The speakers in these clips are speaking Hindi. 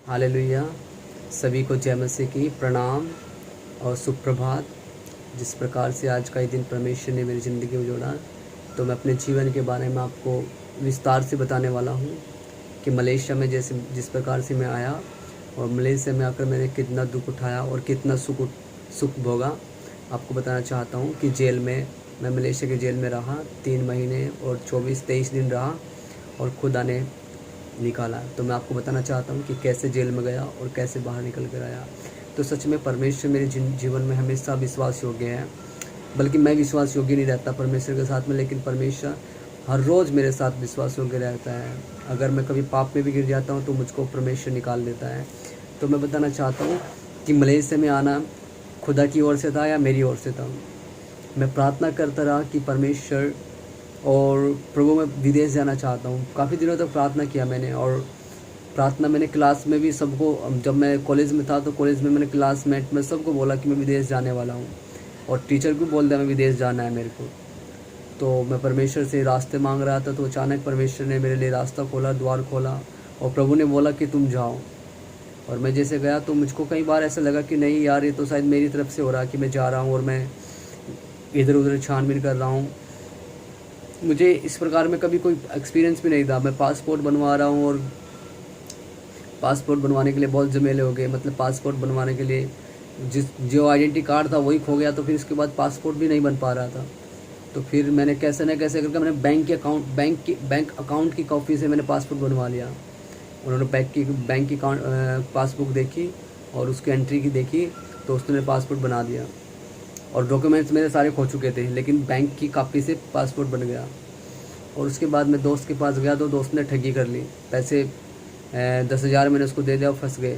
हालेलुया। सभी को जय मसीह की प्रणाम और सुप्रभात। जिस प्रकार से आज का ये दिन परमेश्वर ने मेरी ज़िंदगी में जोड़ा, तो मैं अपने जीवन के बारे में आपको विस्तार से बताने वाला हूँ कि मलेशिया में जैसे जिस प्रकार से मैं आया और मलेशिया में आकर मैंने कितना दुख उठाया और कितना सुख भोगा। आपको बताना चाहता हूँ कि जेल में मैं मलेशिया के जेल में रहा 3 महीने और 24-23 दिन रहा और खुदा ने निकाला। तो मैं आपको बताना चाहता हूँ कि कैसे जेल में गया और कैसे बाहर निकल कर आया। तो सच में परमेश्वर मेरे जीवन में हमेशा विश्वास योग्य है, बल्कि मैं विश्वास योग्य नहीं रहता परमेश्वर के साथ में, लेकिन परमेश्वर हर रोज़ मेरे साथ विश्वास योग्य रहता है। अगर मैं कभी पाप में भी गिर जाता हूँ तो मुझको परमेश्वर निकाल देता है। तो मैं बताना चाहता हूँ कि मलेशिया में आना खुदा की ओर से था या मेरी ओर से था। मैं प्रार्थना करता रहा कि परमेश्वर और प्रभु मैं विदेश जाना चाहता हूँ। काफ़ी दिनों तक प्रार्थना किया मैंने, और प्रार्थना मैंने क्लास में भी सबको, जब मैं कॉलेज में था तो कॉलेज में मैंने क्लासमेट में सबको बोला कि मैं विदेश जाने वाला हूँ, और टीचर को बोल दिया मैं विदेश जाना है मेरे को। तो मैं परमेश्वर से रास्ते मांग रहा था, तो अचानक परमेश्वर ने मेरे लिए रास्ता खोला, द्वार खोला, और प्रभु ने बोला कि तुम जाओ। और मैं जैसे गया तो मुझको कई बार ऐसा लगा कि नहीं यार, ये तो शायद मेरी तरफ से हो रहा है कि मैं जा रहा हूँ और मैं इधर उधर छानबीन कर रहा हूँ। मुझे इस प्रकार में कभी कोई एक्सपीरियंस भी नहीं था। मैं पासपोर्ट बनवा रहा हूँ और पासपोर्ट बनवाने के लिए बहुत झमेले हो गए। मतलब पासपोर्ट बनवाने के लिए जो आइडेंटिटी कार्ड था वही खो गया, तो फिर इसके बाद पासपोर्ट भी नहीं बन पा रहा था। तो फिर मैंने कैसे न कैसे करके मैंने बैंक अकाउंट की कॉपी से मैंने पासपोर्ट बनवा लिया। उन्होंने बैंक की पासबुक देखी और उसकी एंट्री की देखी, तो उसने पासपोर्ट बना दिया। और डॉक्यूमेंट्स मेरे सारे खो चुके थे, लेकिन बैंक की कॉपी से पासपोर्ट बन गया। और उसके बाद मैं दोस्त के पास गया तो दोस्त ने ठगी कर ली। पैसे 10,000 मैंने उसको दे दिया और फंस गए।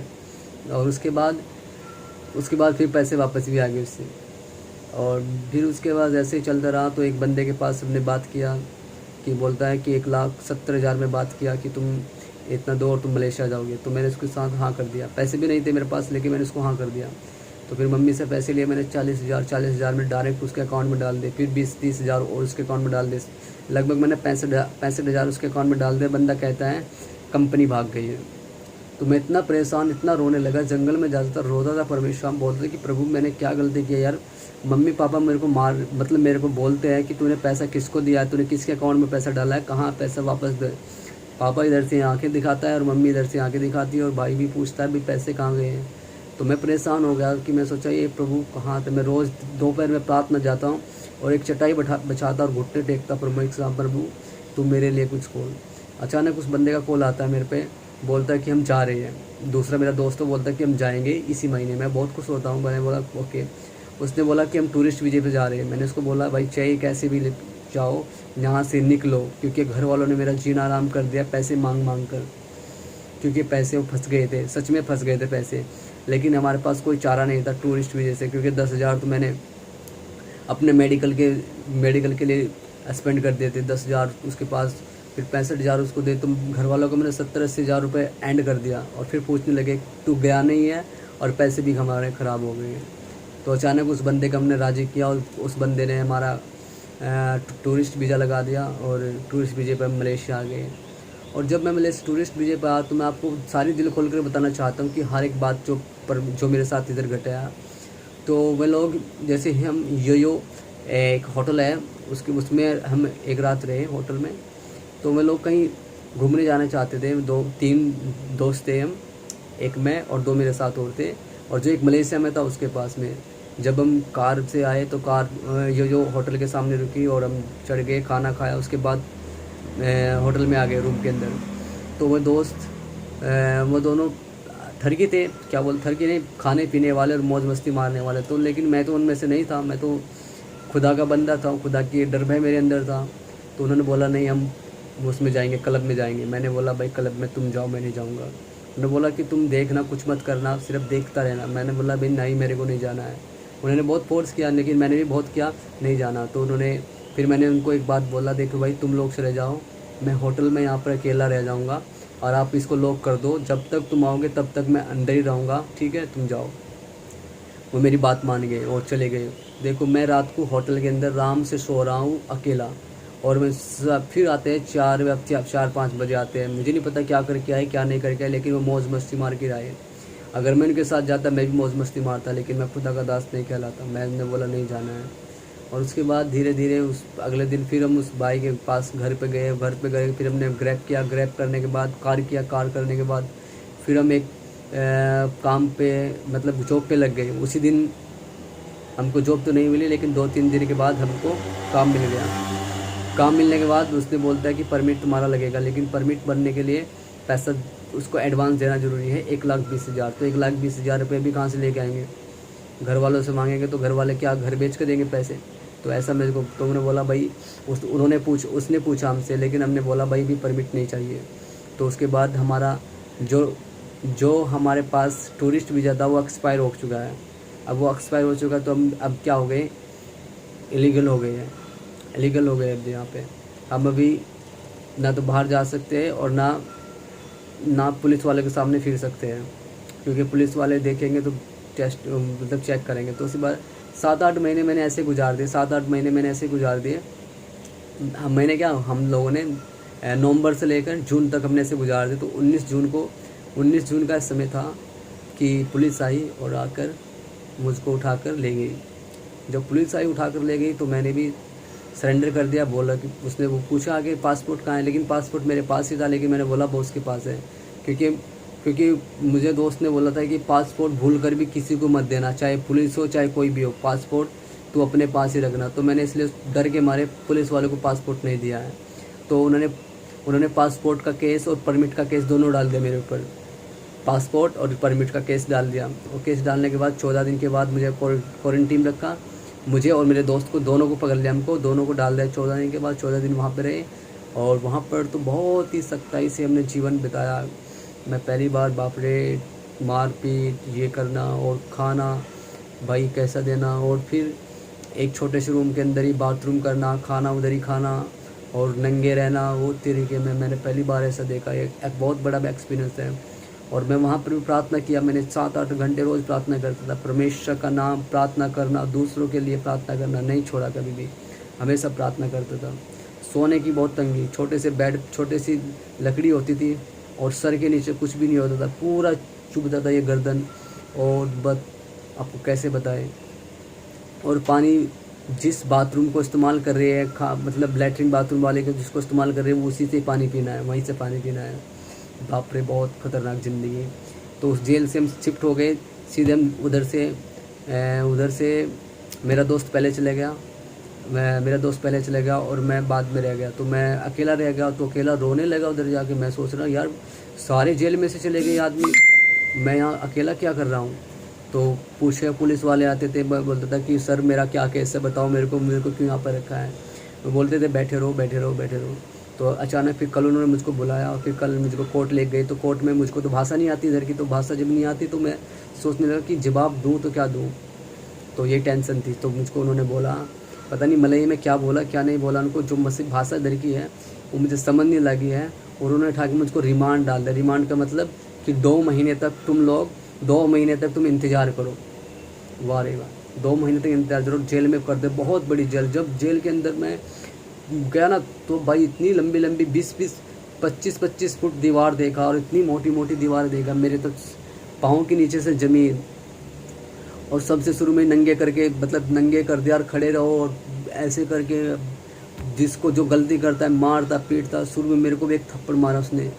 और उसके बाद फिर पैसे वापस भी आ गए उससे। और फिर उसके बाद ऐसे ही चलता रहा, तो एक बंदे के पास हमने बात किया कि बोलता है कि 1,70,000 में बात किया कि तुम इतना दो और तुम मलेशिया जाओगे। तो मैंने उसके साथ हाँ कर दिया। पैसे भी नहीं थे मेरे पास, लेकिन मैंने उसको हाँ कर दिया। तो फिर मम्मी से पैसे लिए मैंने 40,000 में डायरेक्ट उसके अकाउंट में डाल दिए। फिर 20-30,000 और उसके अकाउंट में डाल दिए। लगभग मैंने 65,000 उसके अकाउंट में डाल दिया। बंदा कहता है कंपनी भाग गई है। तो मैं इतना परेशान, इतना रोने लगा। जंगल में जाता था, रोता था। परमेश्वर बोलते कि प्रभु मैंने क्या गलती की है यार। मम्मी पापा मेरे को मेरे को बोलते हैं कि तूने पैसा किसको दिया है, तूने किसके अकाउंट में पैसा डाला है, कहाँ पैसा वापस दे। पापा इधर से आंखें दिखाता है और मम्मी इधर से आंखें दिखाती है, और भाई भी पूछता है भी पैसे कहाँ गए हैं। तो मैं परेशान हो गया कि मैं सोचा ये प्रभु कहाँ थे। मैं रोज़ दोपहर में प्रार्थना जाता हूँ और एक चटाई बिछाता और घुटने टेकता प्रभु एक साथ, प्रभु तू मेरे लिए कुछ खोल। अचानक उस बंदे का कॉल आता है मेरे पे, बोलता है कि हम जा रहे हैं। दूसरा मेरा दोस्त तो बोलता है कि हम जाएंगे इसी महीने। मैं बहुत खुश होता हूँ। मैंने बोला ओके। उसने बोला कि हम टूरिस्ट वीज़े पे जा रहे हैं। मैंने उसको बोला भाई चाहिए कैसे भी जाओ, यहाँ से निकलो, क्योंकि घर वालों ने मेरा जीना आराम कर दिया पैसे मांग मांग कर। क्योंकि पैसे वो फंस गए थे, सच में फंस गए थे पैसे। लेकिन हमारे पास कोई चारा नहीं था टूरिस्ट वीज़े से, क्योंकि 10,000 तो मैंने अपने मेडिकल के लिए स्पेंड कर दिए थे। 10,000 उसके पास, फिर 65,000 उसको दे। तो घर वालों को मैंने 70-80,000 रुपये एंड कर दिया। और फिर पूछने लगे तू गया नहीं है और पैसे भी हमारे ख़राब हो गए। तो अचानक उस बंदे का हमने राज़ी किया और उस बंदे ने हमारा टूरिस्ट वीज़ा लगा दिया और टूरिस्ट वीज़े पर मलेशिया आ गए। और जब मैं मलेशिया टूरिस्ट वीज़े पर आया तो मैं आपको सारी दिल खोल कर बताना चाहता हूँ कि हर एक बात जो मेरे साथ इधर घटा। तो वे लोग जैसे ही हम यो एक होटल है उसमें हम एक रात रहे होटल में। तो वे लोग कहीं घूमने जाना चाहते थे। 2-3 दोस्त थे हम, एक मैं और 2 मेरे साथ और थे, और जो एक मलेशिया में था उसके पास में। जब हम कार से आए तो कार जो होटल के सामने रुकी और हम चढ़ गए, खाना खाया। उसके बाद होटल में आ गए रूम के अंदर। तो वो दोनों ठरकी थे, क्या बोल ठरकी नहीं, खाने पीने वाले और मौज मस्ती मारने वाले। तो लेकिन मैं तो उनमें से नहीं था। मैं तो खुदा का बंदा था, खुदा की डर भय मेरे अंदर था। तो उन्होंने बोला नहीं हम उसमें जाएंगे, क्लब में जाएंगे। मैंने बोला भाई क्लब में तुम जाओ, मैं नहीं जाऊँगा। उन्होंने बोला कि तुम देखना, कुछ मत करना, सिर्फ देखता रहना। मैंने बोला भाई नहीं, मेरे को नहीं जाना है। उन्होंने बहुत फोर्स किया, लेकिन मैंने भी बहुत किया नहीं जाना। तो फिर मैंने उनको एक बात बोला, देखो भाई तुम लोग चले जाओ, मैं होटल में यहाँ पर अकेला रह जाऊँगा और आप इसको लॉक कर दो। जब तक तुम आओगे तब तक मैं अंदर ही रहूँगा, ठीक है, तुम जाओ। वो मेरी बात मान गए और चले गए। देखो मैं रात को होटल के अंदर आराम से सो रहा हूँ अकेला, और मैं फिर आते हैं 4-5 बजे आते हैं। मुझे नहीं पता क्या करके आए क्या नहीं करके आए, लेकिन वो मौज मस्ती मार के आए। अगर मैं उनके साथ जाता मैं भी मौज मस्ती मारता, लेकिन मैं खुदा का दास नहीं कहलाता। मैंने बोला नहीं जाना है। और उसके बाद धीरे धीरे उस अगले दिन फिर हम उस भाई के पास घर पे गए। फिर हमने ग्रैब किया। ग्रैब करने के बाद कार किया। कार करने के बाद फिर हम एक काम पे मतलब जॉब पे लग गए। उसी दिन हमको जॉब तो नहीं मिली, लेकिन 2-3 दिन के बाद हमको काम मिल गया। काम मिलने के बाद उसने बोलता है कि परमिट तुम्हारा लगेगा, लेकिन परमिट बनने के लिए पैसा उसको एडवांस देना ज़रूरी है, 1,20,000। तो 1,20,000 रुपये भी कहाँ से लेके आएंगे? घर वालों से मांगेंगे तो घर वाले क्या घर बेच कर देंगे पैसे? तो ऐसा मेरे को, तो मैंने बोला भाई उसने पूछा हमसे, लेकिन हमने बोला भाई भी परमिट नहीं चाहिए। तो उसके बाद हमारा जो हमारे पास टूरिस्ट वीज़ा था वो एक्सपायर हो चुका है। अब वो एक्सपायर हो चुका, तो हम अब क्या हो गए, इलीगल हो गए हैं। इलीगल हो गए अब यहाँ पे। हम अभी ना तो बाहर जा सकते हैं और ना पुलिस वाले के सामने फिर सकते हैं, क्योंकि पुलिस वाले देखेंगे तो टेस्ट मतलब चेक करेंगे। तो उसी बार 7-8 महीने मैंने ऐसे गुजार दिए। 7-8 महीने मैंने ऐसे गुजार दिए। मैंने क्या, हम लोगों ने नवंबर से लेकर जून तक हमने ऐसे गुजार दिए। तो 19 जून का समय था कि पुलिस आई और आकर मुझको उठाकर ले गई। जब पुलिस आई उठाकर ले गई तो मैंने भी सरेंडर कर दिया। बोला कि उसने वो पूछा कि पासपोर्ट कहाँ है, लेकिन पासपोर्ट मेरे पास ही था, लेकिन मैंने बोला बॉस के पास है, क्योंकि मुझे दोस्त ने बोला था कि पासपोर्ट भूल कर भी किसी को मत देना, चाहे पुलिस हो चाहे कोई भी हो, पासपोर्ट तू अपने पास ही रखना। तो मैंने इसलिए डर के मारे पुलिस वाले को पासपोर्ट नहीं दिया है। तो उन्होंने पासपोर्ट का केस और परमिट का केस दोनों डाल दिया मेरे ऊपर। पासपोर्ट और परमिट का केस डाल दिया। और केस डालने के बाद 14 दिन के बाद मुझे क्वारंटीन रखा। मुझे और मेरे दोस्त को दोनों को पकड़ लिया। हमको दोनों को डाल दिया 14 दिन के बाद। 14 दिन वहाँ पर रहे और वहाँ पर तो बहुत ही सख्ताई से हमने जीवन बिताया। मैं पहली बार बाप रे, मारपीट ये करना और खाना भाई कैसा देना, और फिर एक छोटे से रूम के अंदर ही बाथरूम करना, खाना उधर ही खाना और नंगे रहना, वो तरीके में मैंने पहली बार ऐसा देखा। एक बहुत बड़ा एक्सपीरियंस है। और मैं वहाँ पर भी प्रार्थना किया। मैंने 7-8 घंटे रोज़ प्रार्थना करता था। परमेश्वर का नाम प्रार्थना करना, दूसरों के लिए प्रार्थना करना नहीं छोड़ा कभी भी, हमेशा प्रार्थना करता था। सोने की बहुत तंगी, छोटे से बेड, छोटी सी लकड़ी होती थी और सर के नीचे कुछ भी नहीं होता था, पूरा चुभता था ये गर्दन। और बस आपको कैसे बताएं। और पानी जिस बाथरूम को इस्तेमाल कर रहे हैं, मतलब लैट्रिन बाथरूम वाले को जिसको इस्तेमाल कर रहे हैं, वो उसी से पानी पीना है, वहीं से पानी पीना है। बाप रे, बहुत ख़तरनाक ज़िंदगी। तो उस जेल से हम शिफ्ट हो गए सीधे। हम उधर से मेरा दोस्त पहले चले गया और मैं बाद में रह गया। तो मैं अकेला रह गया, तो अकेला रोने लगा उधर जाके। मैं सोच रहा यार, सारे जेल में से चले गए आदमी, मैं यहाँ अकेला क्या कर रहा हूँ। तो पुलिस वाले आते थे, बोलता था कि सर मेरा क्या केस है, बताओ मेरे को क्यों यहाँ पर रखा है। वो बोलते थे बैठे रहो। तो अचानक फिर कल उन्होंने मुझको बुलाया और फिर कल मुझको कोर्ट ले गए। तो कोर्ट में मुझको तो भाषा नहीं आती इधर की, तो भाषा जब नहीं आती तो मैं सोचने लगा कि जवाब दूँ तो क्या दूँ। तो ये टेंशन थी। तो मुझको उन्होंने बोला, पता नहीं मलई में क्या बोला क्या नहीं बोला, उनको जो मसीह भाषा इधर की है वो मुझे समझ नहीं लगी है। और उन्होंने उठा के मुझको रिमांड डाल दिया। रिमांड का मतलब कि 2 महीने तक तुम इंतज़ार करो। वाह रे वाह, 2 महीने तक इंतजार करो, जेल में कर दे। बहुत बड़ी जेल। जब जेल के अंदर मैं गया ना, तो भाई इतनी लंबी 25-25 फुट दीवार देखा और इतनी मोटी दीवार देखा, मेरे तो पाँव के नीचे से ज़मीन। और सबसे शुरू में नंगे कर दिया और खड़े रहो, और ऐसे करके जिसको जो गलती करता है मारता पीटता। शुरू में मेरे को भी एक थप्पड़ मारा उसने,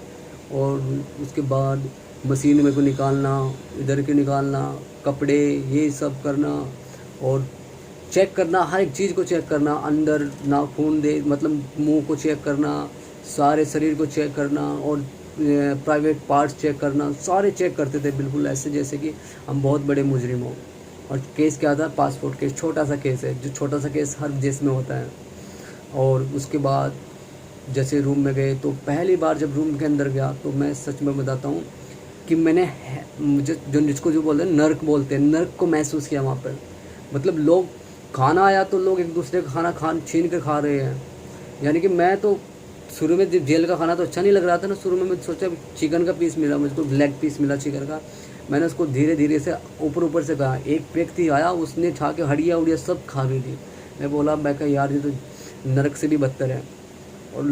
और उसके बाद मशीन में को निकालना, इधर के निकालना, कपड़े ये सब करना और चेक करना, हर एक चीज़ को चेक करना, अंदर नाखून दे मतलब मुंह को चेक करना, सारे शरीर को चेक करना और प्राइवेट पार्ट्स चेक करना, सारे चेक करते थे बिल्कुल ऐसे जैसे कि हम बहुत बड़े मुजरिम हो। और केस क्या था, पासपोर्ट केस, छोटा सा केस है, जो छोटा सा केस हर देश में होता है। और उसके बाद जैसे रूम में गए, तो पहली बार जब रूम के अंदर गया तो मैं सच में बताता हूँ कि मैंने मुझे जिसको जो बोलते हैं नर्क बोलते हैं, नर्क को महसूस किया वहाँ पर। मतलब लोग खाना आया तो लोग एक दूसरे का खाना छीन कर खा रहे हैं। यानी कि मैं तो शुरू में जब जेल का खाना तो अच्छा नहीं लग रहा था ना, शुरू में मैं सोचा चिकन का पीस मिला, मुझको लेग पीस मिला चिकन का। मैंने उसको धीरे धीरे से ऊपर से कहा। एक व्यक्ति आया, उसने छा के हड्डियाँ उड़िया सब खा गई थी। मैं बोला, मैं कहा यार ये तो नरक से भी बदतर है। और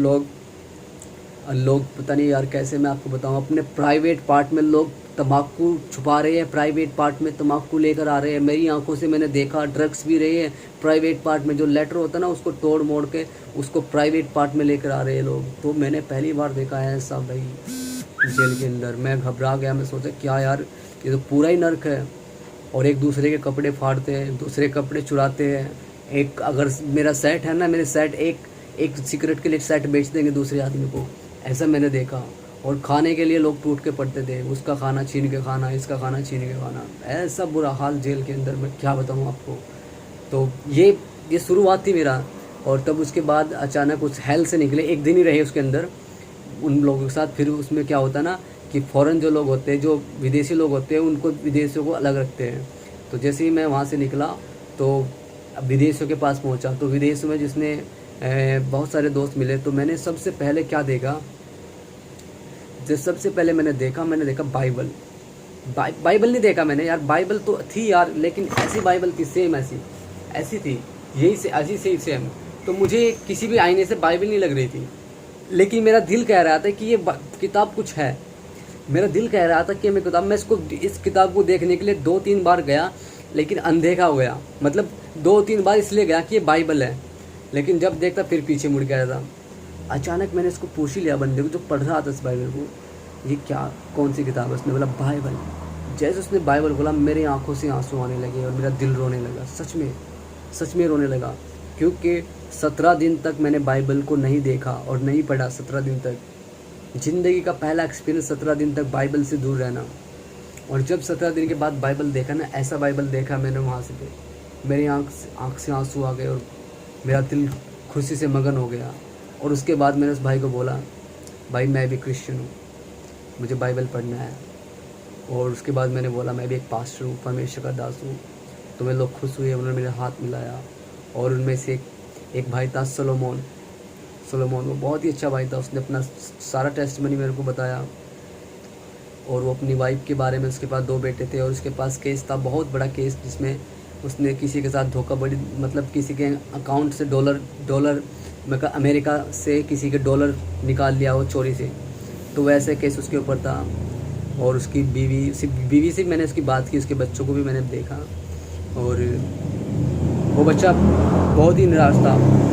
लोग पता नहीं यार कैसे मैं आपको बताऊं, अपने प्राइवेट पार्ट में लोग तम्बाकू छुपा रहे हैं, प्राइवेट पार्ट में तम्बाकू लेकर आ रहे हैं। मेरी आंखों से मैंने देखा, ड्रग्स भी रहे हैं प्राइवेट पार्ट में, जो लेटर होता है ना उसको तोड़ मोड़ के उसको प्राइवेट पार्ट में लेकर आ रहे हैं लोग। तो मैंने पहली बार देखा है ऐसा भाई जेल के अंदर। मैं घबरा गया, मैं सोचा क्या यार ये तो पूरा ही नर्क है। और एक दूसरे के कपड़े फाड़ते हैं, दूसरे कपड़े चुराते हैं। एक अगर मेरा सेट है ना, मेरे सेट एक सिगरेट के लिए सेट बेच देंगे दूसरे आदमी को, ऐसा मैंने देखा। और खाने के लिए लोग टूट के पड़ते थे, उसका खाना छीन के खाना, इसका खाना छीन के खाना, ऐसा बुरा हाल जेल के अंदर, मैं क्या बताऊँ आपको। तो ये शुरुआत थी मेरा। और तब उसके बाद अचानक उस हेल से निकले, एक दिन ही रहे उसके अंदर उन लोगों के साथ। फिर उसमें क्या होता है ना कि फ़ॉरेन जो लोग होते हैं, जो विदेशी लोग होते हैं, उनको विदेशियों को अलग रखते हैं। तो जैसे ही मैं वहाँ से निकला तो विदेशियों के पास पहुँचा, तो विदेशों में जिसने बहुत सारे दोस्त मिले। तो मैंने सबसे पहले क्या देखा, जो सबसे पहले मैंने देखा बाइबल। बाइबल नहीं देखा मैंने यार, बाइबल तो थी यार, लेकिन ऐसी बाइबल थी सेम ऐसी थी, यही से ऐसी से सेम। तो मुझे किसी भी आईने से बाइबल नहीं लग रही थी, लेकिन मेरा दिल कह रहा था कि ये किताब कुछ है। मेरा दिल कह रहा था कि मैं इस किताब को देखने के लिए 2-3 बार गया, लेकिन अनदेखा हो गया। मतलब 2-3 बार इसलिए गया कि ये बाइबल है, लेकिन जब देखता फिर पीछे मुड़ गया था। अचानक मैंने इसको पूछ ही लिया बंदे को जो पढ़ रहा था इस बाइबल को, ये क्या कौन सी किताब है। उसने बोला बाइबल। जैसे उसने बाइबल बोला मेरी आंखों से आंसू आने लगे और मेरा दिल रोने लगा, सच में रोने लगा। क्योंकि 17 दिन तक मैंने बाइबल को नहीं देखा और नहीं पढ़ा। 17 दिन तक ज़िंदगी का पहला एक्सपीरियंस, 17 दिन तक बाइबल से दूर रहना। और जब 17 दिन के बाद बाइबल देखा ना, ऐसा बाइबल देखा मैंने वहाँ से, मेरी आँख से आंसू आ गए और मेरा दिल खुशी से मगन हो गया। और उसके बाद मैंने उस भाई को बोला, भाई मैं भी क्रिश्चियन हूँ, मुझे बाइबल पढ़ना है। और उसके बाद मैंने बोला मैं भी एक पास्टर हूँ, परमेश्वर का दास हूँ। तो वे लोग खुश हुए, उन्होंने मेरे हाथ मिलाया। और उनमें से एक भाई था सोलोमोन, वो बहुत ही अच्छा भाई था। उसने अपना सारा टेस्टिमनी मेरे को बताया। और वो अपनी वाइफ के बारे में, उसके पास 2 बेटे थे और उसके पास केस था, बहुत बड़ा केस, जिसमें उसने किसी के साथ धोखाधड़ी, मतलब किसी के अकाउंट से डॉलर मतलब अमेरिका से किसी के डॉलर निकाल लिया वो चोरी से। तो वैसे केस उसके ऊपर था। और उसकी बीवी से मैंने उसकी बात की, उसके बच्चों को भी मैंने देखा। और वो बच्चा बहुत ही निराश था वो।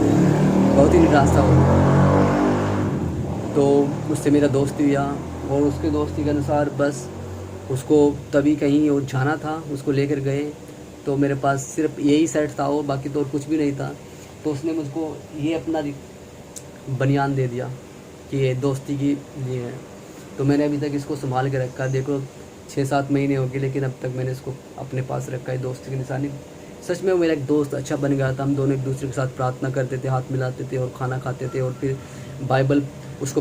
तो उससे मेरा दोस्ती हुआ और उसके दोस्ती के अनुसार बस उसको तभी कहीं और जाना था, उसको लेकर गए। तो मेरे पास सिर्फ यही सेट था वो, बाकी तो और कुछ भी नहीं था। तो उसने मुझको ये अपना बनियान दे दिया कि ये दोस्ती की लिए है। तो मैंने अभी तक इसको संभाल के रखा, देखो 6-7 महीने हो गए, लेकिन अब तक मैंने इसको अपने पास रखा है, दोस्ती की निशानी। सच में वो मेरा एक दोस्त अच्छा बन गया था। हम दोनों एक दूसरे के साथ प्रार्थना करते थे, हाथ मिलाते थे और खाना खाते थे। और फिर बाइबल, उसको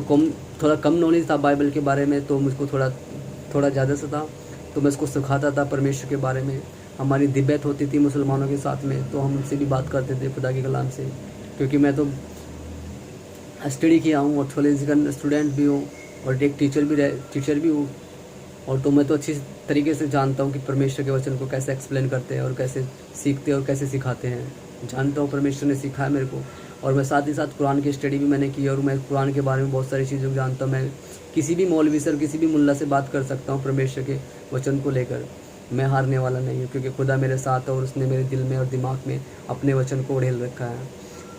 थोड़ा कम नॉलेज था बाइबल के बारे में, तो मुझको थोड़ा ज़्यादा सा था। तो मैं उसको सिखाता था परमेश्वर के बारे में। हमारी दिब्बत होती थी मुसलमानों के साथ में, तो हम उनसे भी बात करते थे खुदा के कलाम से। क्योंकि मैं तो स्टडी किया हूँ और थोड़े स्टूडेंट भी हूँ और एक टीचर भी हूँ। और तो मैं तो अच्छी तरीके से जानता हूँ कि परमेश्वर के वचन को कैसे एक्सप्लेन करते हैं और कैसे सीखते हैं और कैसे सिखाते हैं। जानता हूँ, परमेश्वर ने सिखाया मेरे को। और मैं साथ ही साथ कुरान की स्टडी भी मैंने की और मैं कुरान के बारे में बहुत सारी चीज़ों को जानता हूँ। मैं किसी भी मौलवी से और किसी भी मुल्ला से बात कर सकता हूँ परमेश्वर के वचन को लेकर। मैं हारने वाला नहीं हूँ, क्योंकि खुदा मेरे साथ है और उसने मेरे दिल में और दिमाग में अपने वचन को उड़ेल रखा है।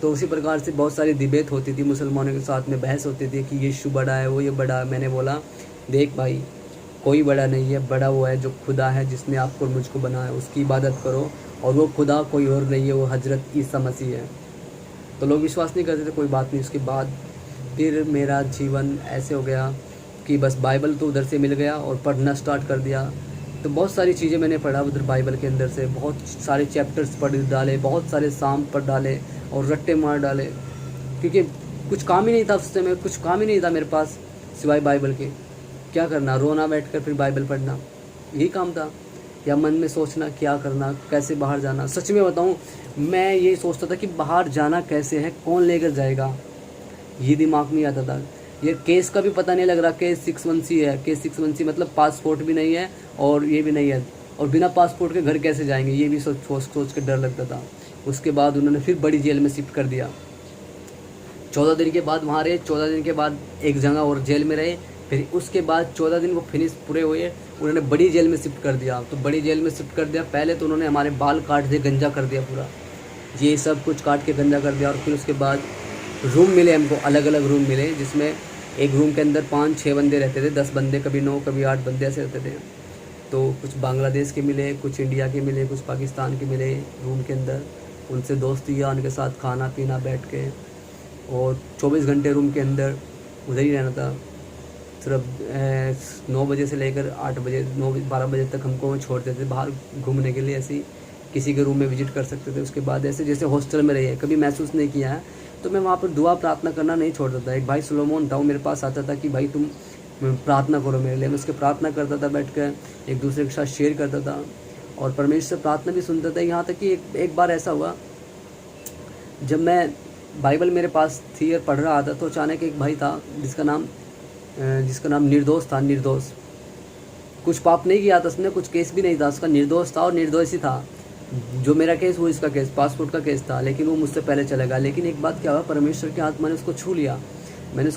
तो उसी प्रकार से बहुत सारी डिबेट होती थी, मुसलमानों के साथ में बहस होती थी कि यीशु बड़ा है, वो ये बड़ा है। मैंने बोला देख भाई, कोई बड़ा नहीं है, बड़ा वो है जो खुदा है, जिसने आपको और मुझको बनाया, उसकी इबादत करो। और वो खुदा कोई और नहीं है, वो हजरत ईसा मसीह है। तो लोग विश्वास नहीं करते थे, कोई बात नहीं। उसके बाद फिर मेरा जीवन ऐसे हो गया कि बस बाइबल तो उधर से मिल गया और पढ़ना स्टार्ट कर दिया। तो बहुत सारी चीज़ें मैंने पढ़ा उधर बाइबल के अंदर से, बहुत सारे चैप्टर्स पढ़ डाले, बहुत सारे साम पढ़ डाले और रट्टे मार डाले। क्योंकि कुछ काम ही नहीं था उस समय, कुछ काम ही नहीं था मेरे पास सिवाय बाइबल के। क्या करना, रोना बैठकर फिर बाइबल पढ़ना, यही काम था। या मन में सोचना क्या करना, कैसे बाहर जाना। सच में बताऊं, मैं ये सोचता था कि बाहर जाना कैसे है, कौन लेकर जाएगा, ये दिमाग में आता था। ये केस का भी पता नहीं लग रहा, केस 616 है। केस 616 मतलब पासपोर्ट भी नहीं है और ये भी नहीं है, और बिना पासपोर्ट के घर कैसे जाएंगे, ये भी सोच के डर लगता था। उसके बाद उन्होंने फिर बड़ी जेल में शिफ्ट कर दिया। 14 दिन के बाद वहाँ रहे, 14 दिन के बाद एक जगह और जेल में रहे, फिर उसके बाद 14 दिन वो फिनिश पूरे हुए, उन्होंने बड़ी जेल में शिफ्ट कर दिया। तो बड़ी जेल में शिफ्ट कर दिया, पहले तो उन्होंने हमारे बाल काट दिए, गंजा कर दिया पूरा, ये सब कुछ काट के गंजा कर दिया। और फिर उसके बाद रूम मिले हमको, अलग अलग रूम मिले, जिसमें एक रूम के अंदर 5-6 बंदे रहते थे, 10 बंदे, कभी 9, कभी 8 बंदे ऐसे रहते थे। तो कुछ बांग्लादेश के मिले, कुछ इंडिया के मिले, कुछ पाकिस्तान के मिले रूम के अंदर, उनसे दोस्ती किया, उनके साथ खाना पीना बैठ के, और 24 घंटे रूम के अंदर उधर ही रहना था। सिर्फ 9 बजे से लेकर 8 बजे 9-12 बजे तक हमको छोड़ते थे बाहर घूमने के लिए, ऐसे ही किसी के रूम में विजिट कर सकते थे। उसके बाद ऐसे जैसे हॉस्टल में रहिए, कभी महसूस नहीं किया है। तो मैं वहाँ पर दुआ प्रार्थना करना नहीं छोड़ता था। एक भाई सुलोमोन था, वो मेरे पास आता था कि भाई तुम प्रार्थना करो मेरे लिए, मैं उसके प्रार्थना करता था, बैठ कर एक दूसरे के साथ शेयर करता था, और परमेश्वर से प्रार्थना भी सुनता था। यहाँ तक कि एक बार ऐसा हुआ, जब मैं बाइबल मेरे पास थी और पढ़ रहा था, तो अचानक एक भाई था जिसका नाम निर्दोष था। निर्दोष, कुछ पाप नहीं किया था उसने, कुछ केस भी नहीं था उसका, निर्दोष था और निर्दोष ही था। जो मेरा केस, वो इसका केस, पासपोर्ट का केस था, लेकिन वो मुझसे पहले चलेगा। लेकिन एक बात क्या हुआ, परमेश्वर के आत्मा ने उसको छू लिया। मैंने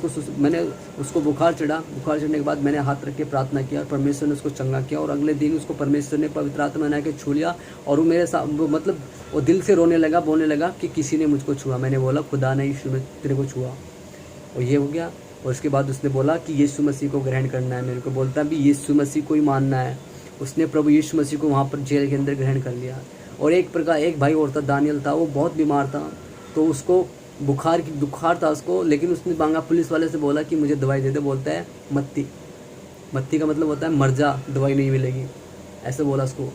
उसको बुखार चढ़ा, बुखार चढ़ने के बाद मैंने हाथ रख के प्रार्थना किया, और परमेश्वर ने उसको चंगा किया। और अगले दिन उसको परमेश्वर ने पवित्र आत्मा बना के छू लिया, और वो मेरे साथ मतलब वो दिल से रोने लगा, बोलने लगा कि किसी ने मुझको छुआ। मैंने बोला खुदा ने यीशु में तेरे को छुआ, और ये हो गया। और उसके बाद उसने बोला कि यीशु मसीह को ग्रहण करना है, मेरे को बोलता भी यीशु मसीह को ही मानना है। उसने प्रभु यीशु मसीह को वहाँ पर जेल के अंदर ग्रहण कर लिया। और एक भाई और था, दानियल था, वो बहुत बीमार था, तो उसको बुखार था उसको, लेकिन उसने बांगा पुलिस वाले से बोला कि मुझे दवाई दे दे। बोलता है मत्ती का मतलब होता है मर जा, दवाई नहीं मिलेगी, ऐसे बोला उसको।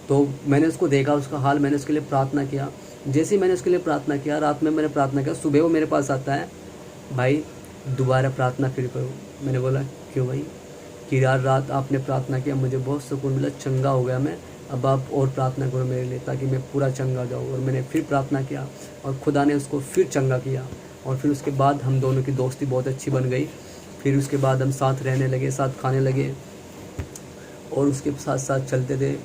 तो मैंने उसको देखा, उसका हाल, मैंने उसके लिए प्रार्थना किया। जैसे ही मैंने उसके लिए प्रार्थना किया, रात में मैंने प्रार्थना किया, सुबह वो मेरे पास आता है, भाई दोबारा प्रार्थना फिर करो। मैंने बोला क्यों भाई? कि यार रात आपने प्रार्थना किया, मुझे बहुत सुकून मिला, चंगा हो गया मैं, अब आप और प्रार्थना करो मेरे लिए ताकि मैं पूरा चंगा जाऊँ। और मैंने फिर प्रार्थना किया, और खुदा ने उसको फिर चंगा किया। और फिर उसके बाद हम दोनों की दोस्ती बहुत अच्छी बन गई। फिर उसके बाद हम साथ रहने लगे, साथ खाने लगे, और उसके साथ साथ चलते थे।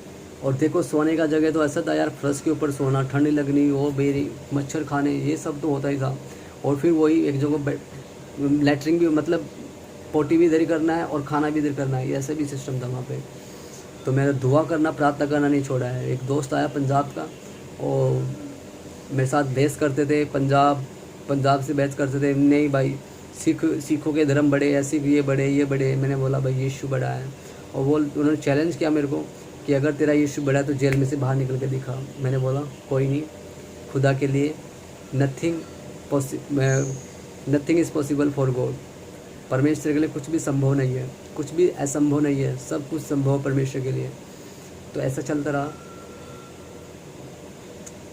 और देखो सोने का जगह तो ऐसा था यार, फर्श के ऊपर सोना, ठंडी लगनी, वो बेरी मच्छर खाने, ये सब तो होता ही था। और फिर वही एक जगह लैट्रिन भी, मतलब पोटी भी इधर ही करना है और खाना भी इधर करना है, ऐसा भी सिस्टम था वहाँ पे। तो मैंने दुआ करना, प्रार्थना करना नहीं छोड़ा है। एक दोस्त आया पंजाब का, और मेरे साथ बहस करते थे, पंजाब से बहस करते थे, नहीं भाई सिखों के धर्म बड़े, ऐसे ये बड़े। मैंने बोला भाई यीशु बड़ा है। और उन्होंने चैलेंज किया मेरे को कि अगर तेरा यीशु बड़ा है तो जेल में से बाहर निकल के दिखा। मैंने बोला कोई नहीं, खुदा के लिए nothing is possible for God. परमेश्वर के लिए कुछ भी संभव नहीं है, कुछ भी असंभव नहीं है, सब कुछ संभव परमेश्वर के लिए। तो ऐसा चलता रहा।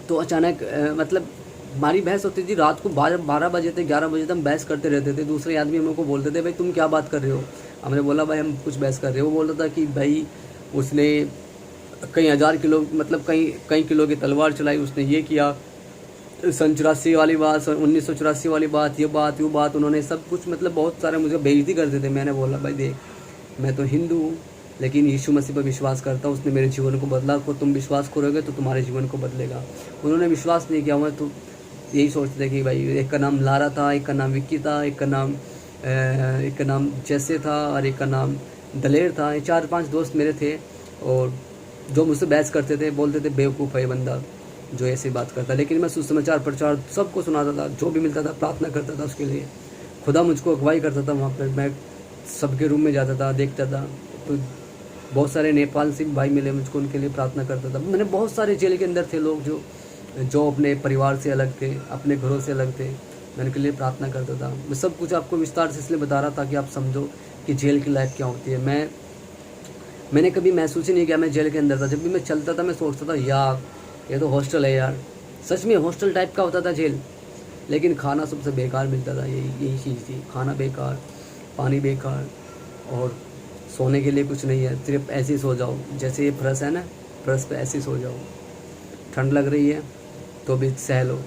तो अचानक मतलब हमारी बहस होती थी रात को 12 बजे तक, 11 बजे तक हम बहस करते रहते थे। दूसरे आदमी हम लोग को बोलते थे भाई तुम क्या बात कर रहे हो? हमने बोला भाई हम कुछ बहस कर रहे हो। वो बोलता था कि भाई उसने कई हज़ार किलो, मतलब कई किलो की तलवार चलाई, उसने ये किया, सन 84 वाली बात, सन 1984 वाली बात, ये बात वो बात, उन्होंने सब कुछ, मतलब बहुत सारे मुझे बेइज्जती करते थे। मैंने बोला भाई देख, मैं तो हिंदू हूँ, लेकिन यीशु मसीह पर विश्वास करता हूँ, उसने मेरे जीवन को बदला, को तुम विश्वास करोगे तो तुम्हारे जीवन को बदलेगा। उन्होंने विश्वास नहीं किया। मैं तो यही सोचते थे कि भाई एक का नाम लारा था, एक का नाम विक्की था, एक का नाम जैसे था, और एक का नाम दलेर था। ये 4-5 दोस्त मेरे थे, और जो मुझसे बहस करते थे, बोलते थे बेवकूफ़ है बंदा जो ऐसी बात करता। लेकिन मैं सुसमाचार प्रचार सबको सुनाता था, जो भी मिलता था प्रार्थना करता था उसके लिए। खुदा मुझको अगुवाई करता था वहाँ पर, मैं सबके रूम में जाता था, देखता था। तो बहुत सारे नेपाल से भाई मिले मुझको, उनके लिए प्रार्थना करता था। मैंने बहुत सारे जेल के अंदर थे लोग जो अपने परिवार से अलग थे, अपने घरों से अलग थे, मैं उनके लिए प्रार्थना करता था। मैं सब कुछ आपको विस्तार से इसलिए बता रहा था कि आप समझो कि जेल की लाइफ क्या होती है। मैंने कभी महसूस ही नहीं किया मैं जेल के अंदर था। जब भी मैं चलता था मैं सोचता था यार ये तो हॉस्टल है यार, सच में हॉस्टल टाइप का होता था जेल। लेकिन खाना सबसे बेकार मिलता था, यही चीज़ थी, खाना बेकार, पानी बेकार, और सोने के लिए कुछ नहीं है, सिर्फ ऐसे ही सो जाओ। जैसे ये फर्श है ना, फर्श पे ऐसे ही सो जाओ। ठंड लग रही है तो भी सह लो,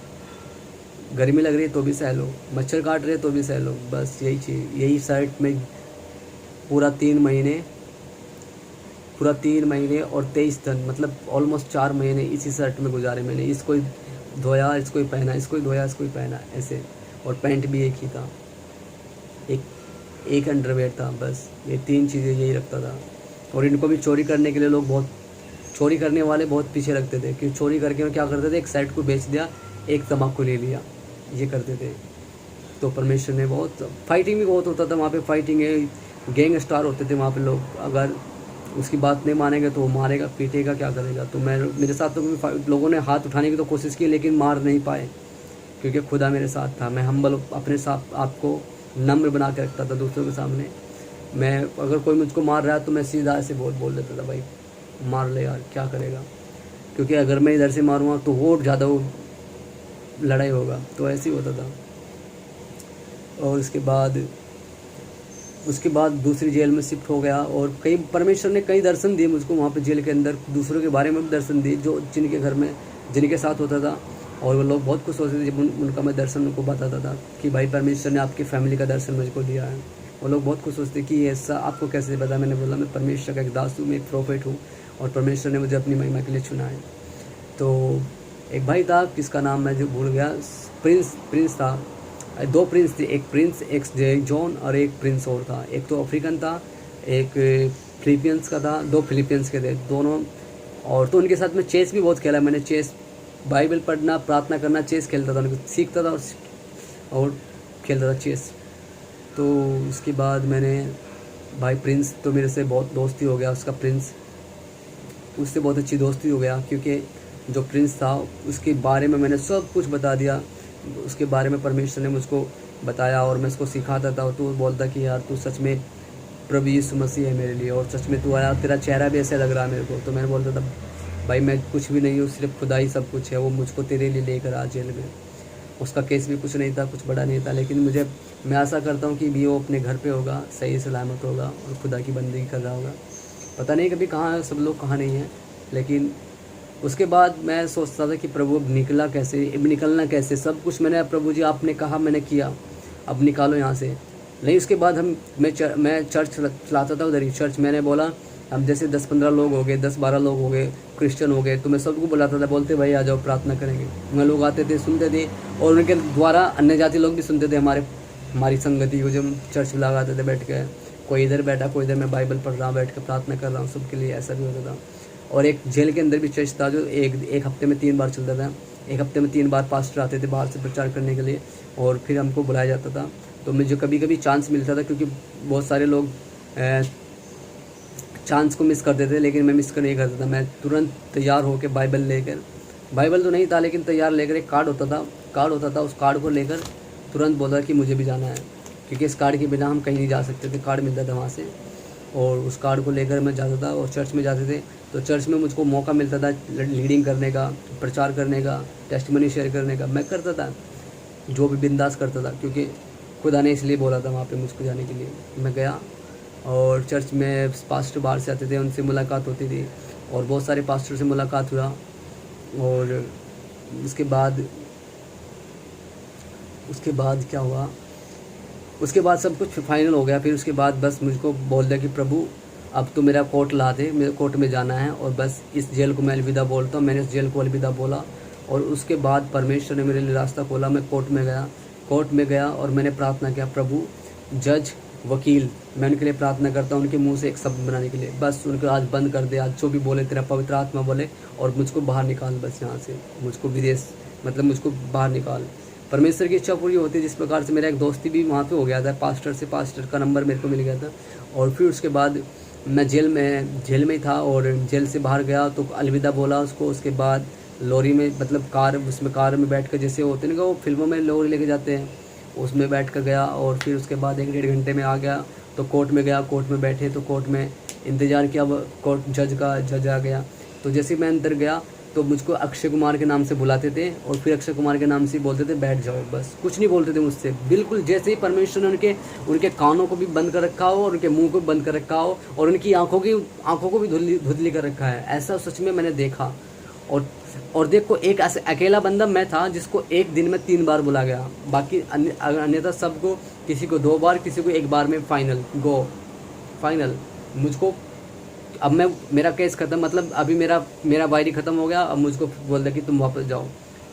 गर्मी लग रही है तो भी सह लो, मच्छर काट रहे तो भी सह लो। बस यही चीज़, यही शर्ट में पूरा 3 महीने और 23 दिन, मतलब ऑलमोस्ट 4 महीने इसी शर्ट में गुजारे मैंने। इसको ही धोया, इसको ही पहना, इसको ही धोया, इसको ही पहना, ऐसे। और पैंट भी एक ही था, एक एक अंडरवेयर था, बस ये 3 चीज़ें यही रखता था। और इनको भी चोरी करने के लिए लोग बहुत, चोरी करने वाले बहुत पीछे लगते थे कि चोरी करके वो क्या करते थे, एक साइड को बेच दिया, एक तम्बाकू ले लिया, ये करते थे। तो परमेश्वर ने बहुत, फाइटिंग भी बहुत होता था वहाँ पे, फाइटिंग है, गैंग स्टार होते थे वहाँ पे लोग, अगर उसकी बात नहीं मानेंगे तो वो मारेगा पीटेगा, क्या करेगा। तो मैं, मेरे साथ तो लोगों ने हाथ उठाने की तो कोशिश की लेकिन मार नहीं पाए, क्योंकि खुदा मेरे साथ था। मैं हम्बल, अपने साथ आपको नम्र बना के रखता था दूसरों के सामने। मैं, अगर कोई मुझको मार रहा है तो मैं सीधा ऐसे बोल देता था, भाई मार ले यार, क्या करेगा, क्योंकि अगर मैं इधर से मारूँगा तो और ज़्यादा वो लड़ाई होगा। तो ऐसे ही होता था। और उसके बाद दूसरी जेल में शिफ्ट हो गया, और कई, परमेश्वर ने कई दर्शन दिए मुझको वहाँ पे जेल के अंदर, दूसरों के बारे में भी दर्शन दिए जो जिनके घर में, जिनके साथ होता था। और वो लोग बहुत खुश होते थे जब उनका मैं दर्शन उनको बताता था कि भाई परमेश्वर ने आपकी फैमिली का दर्शन मुझको दिया है। वो लोग बहुत खुश होते कि ऐसा आपको कैसे पता। मैंने बोला मैं परमेश्वर का एक दास हूँ, मैं एक प्रॉफिट हूँ, और परमेश्वर ने मुझे अपनी महिमा के लिए चुना है। तो एक भाई था, किसका नाम मैं जो भूल गया, प्रिंस था। 2 प्रिंस थे, एक प्रिंस एक जॉन और एक प्रिंस और था। एक तो अफ्रीकन था, एक फिलीपींस का था, 2 फिलीपींस के थे दोनों। और तो उनके साथ में चेस भी बहुत खेला मैंने, चेस, बाइबल पढ़ना, प्रार्थना करना, चेस खेलता था, उनको सीखता था और खेलता था चेस। तो उसके बाद मैंने, भाई प्रिंस तो मेरे से बहुत दोस्ती हो गया, उससे बहुत अच्छी दोस्ती हो गया, क्योंकि जो प्रिंस था उसके बारे में मैंने सब कुछ बता दिया, उसके बारे में परमेश्वर ने मुझको बताया और मैं उसको सिखाता था। तो वो बोलता कि यार तू सच में प्रभु यीशु मसीह है मेरे लिए, और सच में तू आया, तेरा चेहरा भी ऐसा लग रहा है मेरे को। तो मैंने बोलता था भाई मैं कुछ भी नहीं हूँ, सिर्फ खुदा ही सब कुछ है, वो मुझको तेरे लिए लेकर आ जेल में। उसका केस भी कुछ नहीं था, कुछ बड़ा नहीं था, लेकिन मैं आशा करता हूँ कि भी वो अपने घर पे होगा, सही सलामत होगा और खुदा की बंदगी कर रहा होगा। पता नहीं कभी कहाँ है, सब लोग कहाँ नहीं हैं। लेकिन उसके बाद मैं सोचता था कि प्रभु अब निकलना कैसे, सब कुछ मैंने, प्रभु जी आपने कहा, मैंने किया, अब निकालो यहाँ से। नहीं, उसके बाद मैं चर्च चलाता था उधर ही चर्च। मैंने बोला हम जैसे 10-15 लोग हो गए, 10-12 लोग हो गए, क्रिश्चियन हो गए, तो मैं सबको बुलाता था, बोलते भाई आ जाओ प्रार्थना करेंगे। वहाँ लोग आते थे, सुनते थे, और उनके द्वारा अन्य जाति लोग भी सुनते थे हमारी संगति को, जो हम चर्च लगाते थे बैठ के। कोई इधर बैठा, कोई इधर, मैं बाइबल पढ़ रहा हूँ, बैठ के प्रार्थना कर रहा हूँ, सबके लिए ऐसा भी होता था। और एक जेल के अंदर भी चर्च था जो एक हफ्ते में 3 बार चलता था। एक हफ्ते में 3 बार पास्टर आते थे बाहर से प्रचार करने के लिए, और फिर हमको बुलाया जाता था। तो मुझे कभी कभी चांस मिलता था, क्योंकि बहुत सारे लोग चांस को मिस करते थे, लेकिन मैं मिस कर नहीं करता था। मैं तुरंत तैयार होकर बाइबल लेकर, बाइबल तो नहीं था लेकिन तैयार लेकर, एक कार्ड होता था, उस कार्ड को लेकर तुरंत बोला कि मुझे भी जाना है, क्योंकि इस कार्ड के बिना हम कहीं नहीं जा सकते थे। कार्ड मिलता था वहाँ से, और उस कार्ड को लेकर मैं जाता था और चर्च में जाते थे। तो चर्च में मुझको मौका मिलता था लीडिंग करने का, प्रचार करने का, टेस्टिमनी शेयर करने का। मैं करता था, जो भी बिंदास करता था, क्योंकि खुदा ने इसलिए बोला था वहाँ पे मुझको जाने के लिए। मैं गया, और चर्च में पास्टर बाहर से आते थे, उनसे मुलाकात होती थी, और बहुत सारे पास्टर से मुलाकात हुआ। और उसके बाद क्या हुआ, उसके बाद सब कुछ फाइनल हो गया। फिर उसके बाद बस मुझको बोल दिया कि प्रभु अब तो मेरा कोर्ट ला दे, मेरे कोर्ट में जाना है, और बस इस जेल को मैं अलविदा बोलता हूँ। मैंने इस जेल को अलविदा बोला, और उसके बाद परमेश्वर ने मेरे लिए रास्ता खोला। मैं कोर्ट में गया और मैंने प्रार्थना किया, प्रभु जज, वकील, मैं उनके लिए प्रार्थना करता हूँ, उनके मुंह से एक शब्द बनाने के लिए, बस उनको आज बंद कर दे, आज जो भी बोले तेरा पवित्र आत्मा बोले, और मुझको बाहर निकाल, बस यहाँ से मुझको विदेश, मतलब मुझको बाहर निकाल। परमेश्वर की इच्छा पूरी होती है। जिस प्रकार से मेरा एक दोस्ती भी वहाँ पे हो गया था, पास्टर का नंबर मेरे को मिल गया था। और फिर उसके बाद मैं जेल में ही था, और जेल से बाहर गया तो अलविदा बोला उसको। उसके बाद लॉरी में, मतलब कार में बैठ कर, जैसे होते हैं ना वो फिल्मों में लॉरी लेके जाते हैं, उसमें बैठ कर गया। और फिर उसके बाद 1-1.5 घंटे में आ गया, तो कोर्ट में गया, कोर्ट में बैठे, तो कोर्ट में इंतज़ार किया कोर्ट जज आ गया। तो जैसे मैं अंदर गया तो मुझको अक्षय कुमार के नाम से बुलाते थे, और फिर अक्षय कुमार के नाम से बोलते थे बैठ जाओ, बस कुछ नहीं बोलते थे मुझसे। बिल्कुल जैसे ही परमेश्वर ने उनके कानों को भी बंद कर रखा हो, और उनके मुंह को बंद कर रखा हो, और उनकी आंखों को भी धुंधली कर रखा है, ऐसा सच में मैंने देखा। और देखो, एक ऐसे अकेला बंदा मैं था जिसको एक दिन में 3 बार बुला गया, बाकी अन्यथा सबको, किसी को 2 बार, किसी को 1 बार में फाइनल। मुझको अब मेरा केस ख़त्म, मतलब अभी मेरा वायरी ख़त्म हो गया। अब मुझको बोल दिया कि तुम वापस जाओ।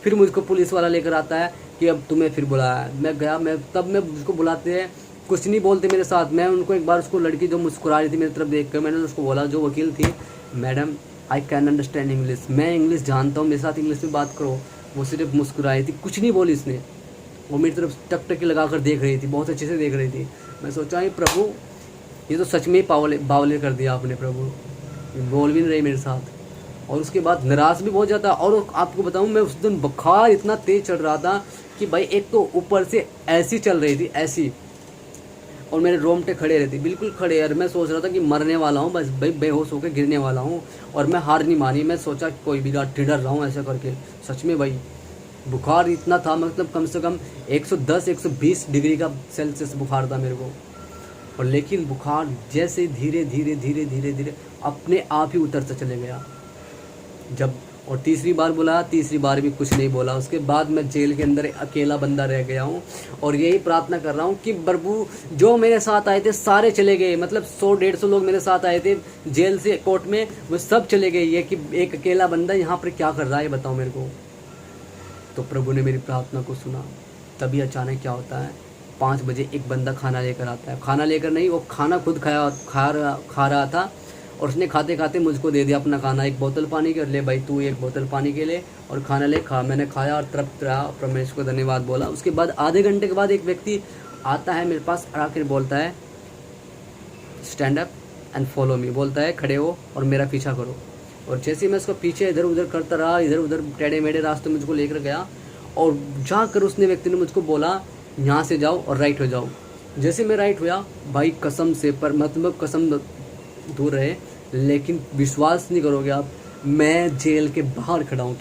फिर मुझको पुलिस वाला लेकर आता है कि अब तुम्हें फिर बुलाया है। मैं गया, मैं उसको बुलाते हैं, कुछ नहीं बोलते मेरे साथ। मैं उनको एक बार, उसको लड़की जो मुस्कुरा रही थी मेरी तरफ देख कर, मैंने उसको बोला, जो वकील थी, madam I can understand English, मैं इंग्लिश जानता हूँ, मेरे साथ इंग्लिश में बात करो। वो सिर्फ मुस्कुराई थी, कुछ नहीं बोली इसने। वो मेरी तरफ टकटकी लगा कर देख रही थी, बहुत अच्छे से देख रही थी। मैं सोचा, ये प्रभु, ये तो सच में ही बावले कर दिया आपने प्रभु, बोल भी नहीं रही मेरे साथ। और उसके बाद नाराज़ भी बहुत ज़्यादा। और आपको बताऊं, मैं उस दिन बुखार इतना तेज़ चल रहा था कि भाई, एक तो ऊपर से ऐसी चल रही थी, ऐसी, और मेरे रोमटे खड़े रहते, बिल्कुल खड़े यार। मैं सोच रहा था कि मरने वाला हूँ, बस भाई बेहोश होकर गिरने वाला हूँ। और मैं हार नहीं मानी, मैं सोचा कोई भी डर रहा हूँ ऐसा करके। सच में भाई बुखार इतना था, मतलब कम से कम 110-120 डिग्री का सेल्सियस बुखार था मेरे को। और लेकिन बुखार जैसे धीरे धीरे धीरे धीरे धीरे अपने आप ही उतरता चले गया। जब और तीसरी बार बुलाया, तीसरी बार भी कुछ नहीं बोला। उसके बाद मैं जेल के अंदर अकेला बंदा रह गया हूँ और यही प्रार्थना कर रहा हूँ कि प्रभु, जो मेरे साथ आए थे सारे चले गए, मतलब 100-150 लोग मेरे साथ आए थे जेल से कोर्ट में, वो सब चले गए। ये कि एक अकेला बंदा यहाँ पर क्या कर रहा है, बताओ मेरे को। तो प्रभु ने मेरी प्रार्थना को सुना। तभी अचानक क्या होता है, 5 बजे एक बंदा खाना लेकर आता है। खाना लेकर नहीं, वो खाना खुद खा रहा था, और उसने खाते खाते मुझको दे दिया अपना खाना, एक बोतल पानी के, ले भाई तू एक बोतल पानी के ले और खाना ले खा। मैंने खाया और तृप्त रहा, परमेश्वर को धन्यवाद बोला। उसके बाद आधे घंटे के बाद एक व्यक्ति आता है मेरे पास, आकर बोलता है, stand up and follow me, बोलता है खड़े हो और मेरा पीछा करो। और जैसे ही मैं उसको पीछे इधर उधर करता रहा, इधर उधर टेढ़े मेढ़े रास्ते मुझको लेकर गया, और जाकर उसने व्यक्ति ने मुझको बोला, यहाँ से जाओ और राइट हो जाओ। जैसे मैं राइट हुआ, भाई कसम से, पर मतलब कसम दूर रहे, लेकिन विश्वास नहीं करोगे आप, मैं जेल के बाहर खड़ा हूँ,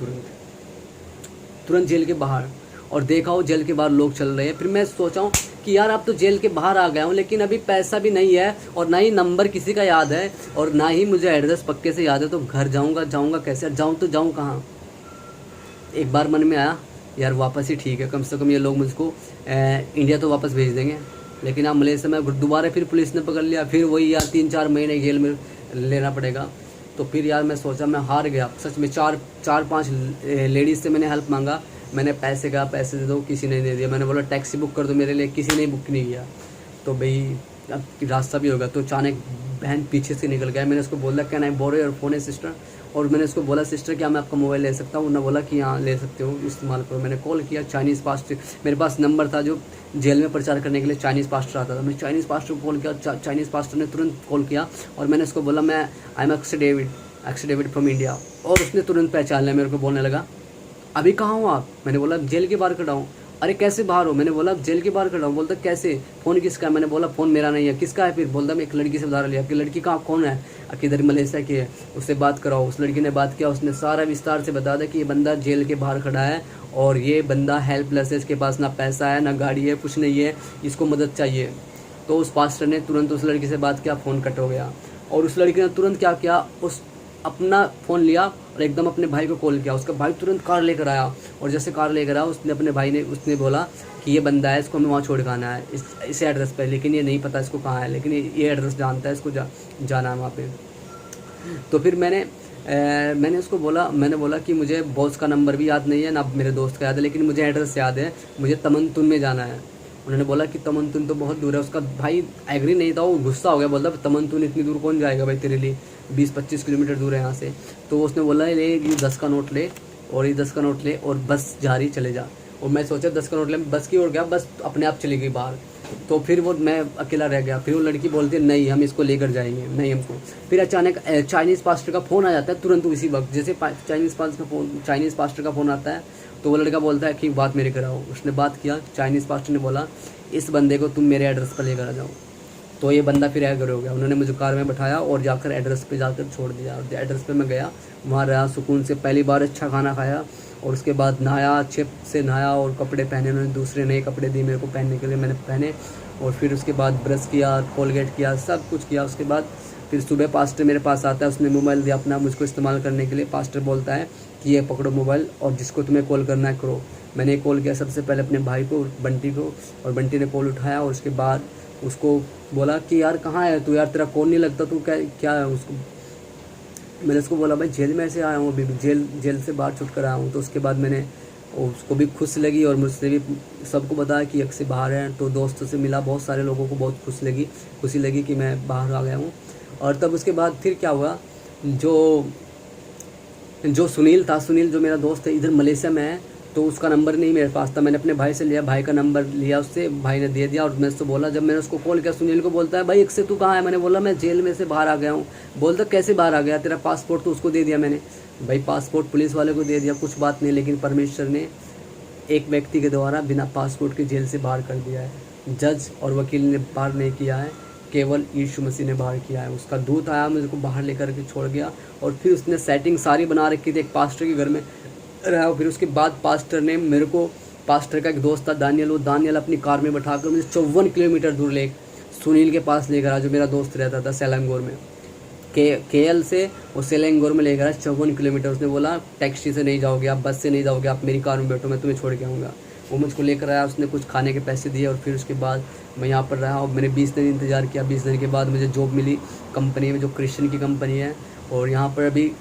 तुरंत जेल के बाहर। और देखा हो जेल के बाहर लोग चल रहे हैं। फिर मैं सोचा हूँ कि यार अब तो जेल के बाहर आ गया हूँ, लेकिन अभी पैसा भी नहीं है और ना ही नंबर किसी का याद है और ना ही मुझे एड्रेस पक्के से याद है, तो घर जाऊँगा कैसे, जाऊँ तो जाऊँ कहाँ। एक बार मन में आया, यार वापस ही ठीक है, कम से कम ये लोग मुझको इंडिया तो वापस भेज देंगे। लेकिन आप मलेशिया में दोबारा फिर पुलिस ने पकड़ लिया, फिर वही यार 3-4 महीने जेल में लेना पड़ेगा। तो फिर यार मैं सोचा, मैं हार गया सच में। 4-5 लेडीज़ से मैंने हेल्प मांगा, मैंने पैसे दे दो, किसी ने नहीं दिया। मैंने बोला टैक्सी बुक कर दो मेरे लिए, किसी ने बुक नहीं किया। तो भाई अब रास्ता भी होगा, तो अचानक बहन पीछे से निकल गया। मैंने उसको बोला, can I borrow your phone hey sister, और मैंने उसको बोला, सिस्टर क्या मैं आपका मोबाइल ले सकता हूँ। उन्होंने बोला कि हाँ ले सकते हो, इस्तेमाल करो। मैंने कॉल किया, चाइनीज़ पास्टर, मेरे पास नंबर था जो जेल में प्रचार करने के लिए चाइनीज़ पास्टर आता था। मैं चाइनीज़ पास्टर को कॉल किया, चाइनीज़ पास्टर ने तुरंत कॉल किया, और मैंने उसको बोला, मैं I am Akshay David from India. और उसने तुरंत पहचान लिया, मेरे को बोलने लगा, अभी कहाँ हो आप। मैंने बोला जेल के बाहर खड़ा हूँ। अरे कैसे बाहर हो, मैंने बोला जेल के बाहर खड़ा हूँ। बोलता कैसे, फ़ोन किसका है। मैंने बोला फ़ोन मेरा नहीं है, किसका है। फिर बोलता मैं एक लड़की से उधार लिया। आपकी लड़की कहाँ, कौन है, किधर, मलेशिया की है, उससे बात कराओ। उस लड़की ने बात किया, उसने सारा विस्तार से बता दिया कि ये बंदा जेल के बाहर खड़ा है और ये बंदा हेल्पलेस है, इसके पास ना पैसा है ना गाड़ी है, कुछ नहीं है, इसको मदद चाहिए। तो उस पास्टर ने तुरंत उस लड़की से बात किया, फ़ोन कट हो गया। और उस लड़की ने तुरंत क्या किया, उस अपना फ़ोन लिया और एकदम अपने भाई को कॉल किया। उसका भाई तुरंत कार लेकर आया, और जैसे कार लेकर आया, उसने अपने भाई ने, उसने बोला कि ये बंदा है, इसको हमें वहाँ छोड़ के आना है, इस एड्रेस पे, लेकिन ये नहीं पता इसको कहाँ है, लेकिन ये एड्रेस जानता है, इसको जाना है वहाँ पे। तो फिर मैंने उसको बोला, मैंने बोला कि मुझे बॉस का नंबर भी याद नहीं है, ना मेरे दोस्त का याद है, लेकिन मुझे एड्रेस याद है, मुझे तमंतुन में जाना है। उन्होंने बोला कि तमंतुन तो बहुत दूर है। उसका भाई एग्री नहीं था, वो गुस्सा हो गया, बोलता तमंतुन इतनी दूर कौन जाएगा भाई, तेरे लिए 20-25 किलोमीटर दूर है यहाँ से। तो उसने बोला, ले ये 10 का नोट ले, और ये 10 का नोट ले, और बस जा रही, चले जा। और मैं सोचा 10 का नोट ले, बस की ओर गया, बस अपने आप चली गई बाहर। तो फिर वो, मैं अकेला रह गया। फिर वो लड़की बोलती है, नहीं हम इसको लेकर जाएंगे, नहीं हमको। फिर अचानक चाइनीज़ पास्टर का फ़ोन आ जाता है तुरंत उसी वक्त। जैसे चाइनीज़ पास्टर का फ़ोन आता है, तो वो लड़का बोलता है कि बात मेरे कराओ। उसने बात किया, चाइनीज़ पास्टर ने बोला, इस बंदे को तुम मेरे एड्रेस पर लेकर आ जाओ। तो ये बंदा फिर एग्री हो गया। उन्होंने मुझे कार में बैठाया और जाकर एड्रेस पे जाकर छोड़ दिया। और एड्रेस पे मैं गया, वहाँ रहा सुकून से, पहली बार अच्छा खाना खाया, और उसके बाद नहाया, अच्छे से नहाया, और कपड़े पहने। उन्होंने दूसरे नए कपड़े दिए मेरे को पहनने के लिए, मैंने पहने। और फिर उसके बाद ब्रश किया, कोलगेट किया, सब कुछ किया। उसके बाद फिर सुबह पास्टर मेरे पास आता है, उसने मोबाइल दिया अपना मुझको इस्तेमाल करने के लिए। पास्टर बोलता है कि ये पकड़ो मोबाइल, और जिसको तुम्हें कॉल करना है करो। मैंने कॉल किया सबसे पहले अपने भाई को, बंटी को, और बंटी ने कॉल उठाया। और उसके बाद उसको बोला कि यार कहाँ है तू, यार तेरा कॉल नहीं लगता, तू क्या है। उसको मैंने उसको बोला, भाई जेल में ऐसे आया हूँ, अभी जेल से बाहर छूट कर आया हूँ। तो उसके बाद मैंने और उसको भी खुश लगी और मुझसे भी सबको बताया कि अक्षय बाहर है। तो दोस्तों से मिला, बहुत सारे लोगों को बहुत खुशी लगी कि मैं बाहर आ गया हूँ। और तब उसके बाद फिर क्या हुआ, जो सुनील था, सुनील जो मेरा दोस्त है इधर मलेशिया में है, तो उसका नंबर नहीं मेरे पास था। मैंने अपने भाई से लिया, भाई का नंबर लिया उससे, भाई ने दे दिया। और मैं उससे बोला, जब मैंने उसको कॉल किया सुनील को, बोलता है भाई अक्षय तू कहाँ है? मैंने बोला मैं जेल में से बाहर आ गया हूँ। बोलता कैसे बाहर आ गया? तेरा पासपोर्ट तो उसको दे दिया मैंने। भाई पासपोर्ट पुलिस वाले को दे दिया, कुछ बात नहीं, लेकिन परमेश्वर ने एक व्यक्ति के द्वारा बिना पासपोर्ट के जेल से बाहर कर दिया है। जज और वकील ने बाहर नहीं किया है, केवल यीशु मसीह ने बाहर किया है। उसका दूत आया, मुझे को बाहर लेकर के छोड़ गया। और फिर उसने सेटिंग सारी बना रखी थी, एक पास्टर के घर में रहा। फिर उसके बाद पास्टर ने मेरे को, पास्टर का एक दोस्त था दानियल, वो दानियल अपनी कार में बैठाकर मुझे 54 किलोमीटर दूर ले सुनील के पास लेकर आया, जो मेरा दोस्त रहता था सेलंगोर में। KL से वो सेलंगोर में लेकर आया 54 किलोमीटर। उसने बोला टैक्सी से नहीं जाओगे आप, बस से नहीं जाओगे आप, मेरी कार में बैठो, मैं तुम्हें छोड़ के आऊँगा। वो मुझको लेकर आया, उसने कुछ खाने के पैसे दिए और फिर उसके बाद मैं यहाँ पर रहा और मैंने 20 दिन इंतज़ार किया। 20 दिन के बाद मुझे जॉब मिली कंपनी में, जो क्रिश्चियन की कंपनी है, और यहाँ पर अभी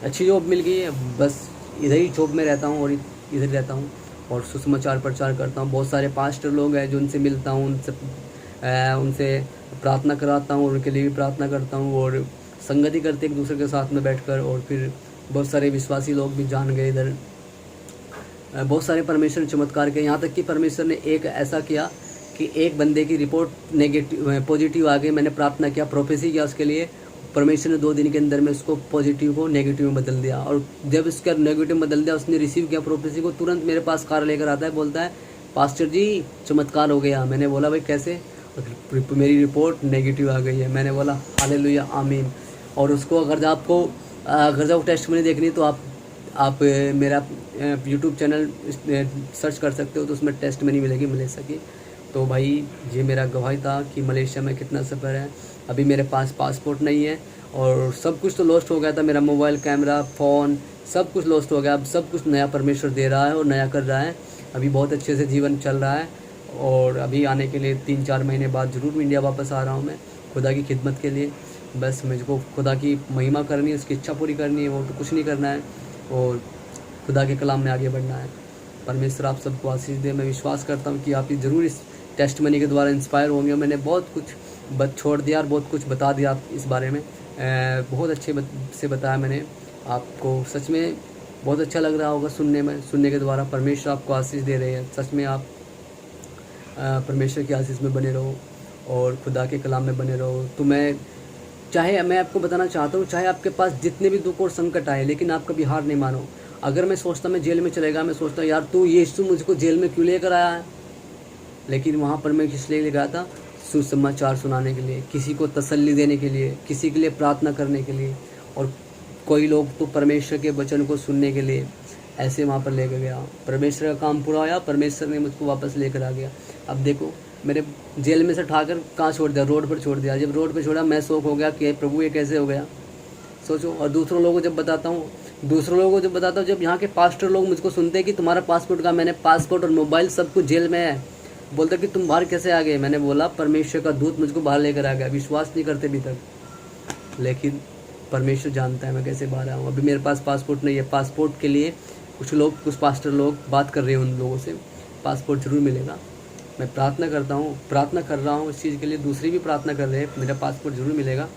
अच्छी जॉब मिल गई है। बस इधर ही जॉब में रहता हूँ और इधर रहता हूँ और सुसमाचार प्रचार करता हूँ। बहुत सारे पास्टर लोग हैं जो उनसे मिलता हूँ, उनसे प्रार्थना कराता हूँ और उनके लिए भी प्रार्थना करता हूँ और संगति करते एक दूसरे के साथ में बैठकर। और फिर बहुत सारे विश्वासी लोग भी जान गए इधर, बहुत सारे परमेश्वर चमत्कार के। यहाँ तक कि परमेश्वर ने एक ऐसा किया कि एक बंदे की रिपोर्ट पॉजिटिव आ गई। मैंने प्रार्थना किया, प्रोफेसी किया उसके लिए, परमेश्वर ने 2 दिन के अंदर में उसको पॉजिटिव को नेगेटिव में बदल दिया। और जब उसका नेगेटिव में बदल दिया, उसने रिसीव किया प्रोफेसी को, तुरंत मेरे पास कार लेकर आता है, बोलता है पास्टर जी चमत्कार हो गया। मैंने बोला भाई कैसे? मेरी रिपोर्ट नेगेटिव आ गई है। मैंने बोला हालेलुया आमीन। और उसको अगर जब टेस्टमनी देखनी तो आप मेरा यूट्यूब चैनल सर्च कर सकते हो, तो उसमें टेस्टमनी मिलेगी मलेशिया की। तो भाई ये मेरा गवाही था कि मलेशिया में कितना सफ़र है। अभी मेरे पास पासपोर्ट नहीं है और सब कुछ तो लॉस्ट हो गया था, मेरा मोबाइल, कैमरा, फ़ोन, सब कुछ लॉस्ट हो गया। अब सब कुछ नया परमेश्वर दे रहा है और नया कर रहा है। अभी बहुत अच्छे से जीवन चल रहा है और अभी आने के लिए 3-4 महीने बाद ज़रूर इंडिया वापस आ रहा हूँ मैं, खुदा की खिदमत के लिए। बस मुझको खुदा की महिमा करनी है, उसकी इच्छा पूरी करनी है, वो तो कुछ नहीं करना है और खुदा के कलाम में आगे बढ़ना है। परमेश्वर आप सबको आशीष दे। मैं विश्वास करता हूँ कि आप ज़रूर इस टेस्टमनी के द्वारा इंस्पायर होंगे। मैंने बहुत कुछ छोड़ दिया और बहुत कुछ बता दिया आप इस बारे में, बहुत अच्छे से बताया मैंने आपको। सच में बहुत अच्छा लग रहा होगा सुनने के द्वारा। परमेश्वर आपको आशीष दे रहे हैं। सच में आप परमेश्वर की आशीष में बने रहो और खुदा के कलाम में बने रहो। तो मैं आपको बताना चाहता हूँ, चाहे आपके पास जितने भी दुख और संकट आए, लेकिन आप कभी हार नहीं मानो। अगर मैं सोचता मैं जेल में चलेगा, मैं सोचता यार तू यीशु मुझको जेल में क्यों लेकर आया है, लेकिन वहाँ पर मैं किस लिए गया था? सुसमाचार सुनाने के लिए, किसी को तसल्ली देने के लिए, किसी के लिए प्रार्थना करने के लिए, और कोई लोग तो परमेश्वर के वचन को सुनने के लिए ऐसे वहाँ पर लेकर गया। परमेश्वर का काम पूरा होया, परमेश्वर ने मुझको वापस लेकर आ गया। अब देखो मेरे जेल में से उठाकर कहाँ छोड़ दिया? रोड पर छोड़ दिया। जब रोड पर छोड़ा मैं शौक हो गया कि प्रभु ये कैसे हो गया, सोचो। और दूसरों लोगों को जब बताता हूँ, जब यहाँ के पास्टर लोग मुझको सुनते हैं कि तुम्हारा पासपोर्ट का, मैंने पासपोर्ट और मोबाइल सब कुछ जेल में है, बोलते कि तुम बाहर कैसे आ गए? मैंने बोला परमेश्वर का दूत मुझको बाहर लेकर आ गया। विश्वास नहीं करते अभी तक, लेकिन परमेश्वर जानता है मैं कैसे बाहर आया हूँ। अभी मेरे पास पासपोर्ट नहीं है। पासपोर्ट के लिए कुछ पास्टर लोग बात कर रहे हैं, उन लोगों से पासपोर्ट जरूर मिलेगा। मैं प्रार्थना कर रहा हूँ इस चीज़ के लिए, दूसरी भी प्रार्थना कर रहे हैं, मेरा पासपोर्ट जरूर मिलेगा।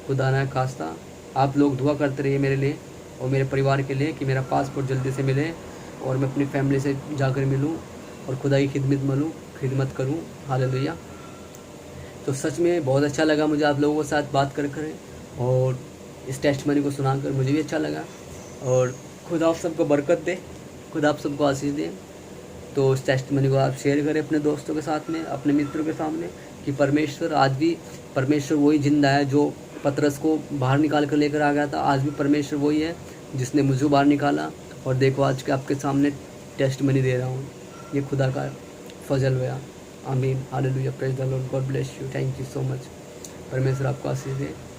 खुदा ना खास्ता आप लोग दुआ करते रहिए मेरे लिए और मेरे परिवार के लिए कि मेरा पासपोर्ट जल्दी से मिले और मैं अपनी फैमिली से जाकर मिलूँ और खुदा की खिदमत करूँ। हालेलुया। तो सच में बहुत अच्छा लगा मुझे आप लोगों के साथ बात कर और इस टेस्टमनी को सुनाकर मुझे भी अच्छा लगा। और खुदा आप सबको बरकत दे, खुदा आप सबको आशीष दे। तो इस टेस्टमनी को आप शेयर करें अपने दोस्तों के साथ में, अपने मित्रों के सामने, कि परमेश्वर आज भी परमेश्वर वही जिंदा है जो पतरस को बाहर निकाल कर लेकर आ गया था। आज भी परमेश्वर वही है जिसने मुझे बाहर निकाला। और देखो आज के आपके सामने टेस्टमनी दे रहा हूँ। ये खुदा का फजल हुआ। आमीन। Hallelujah. Praise the Lord. God bless you. Thank you so much. परमेश्वर आपको आशीष दे।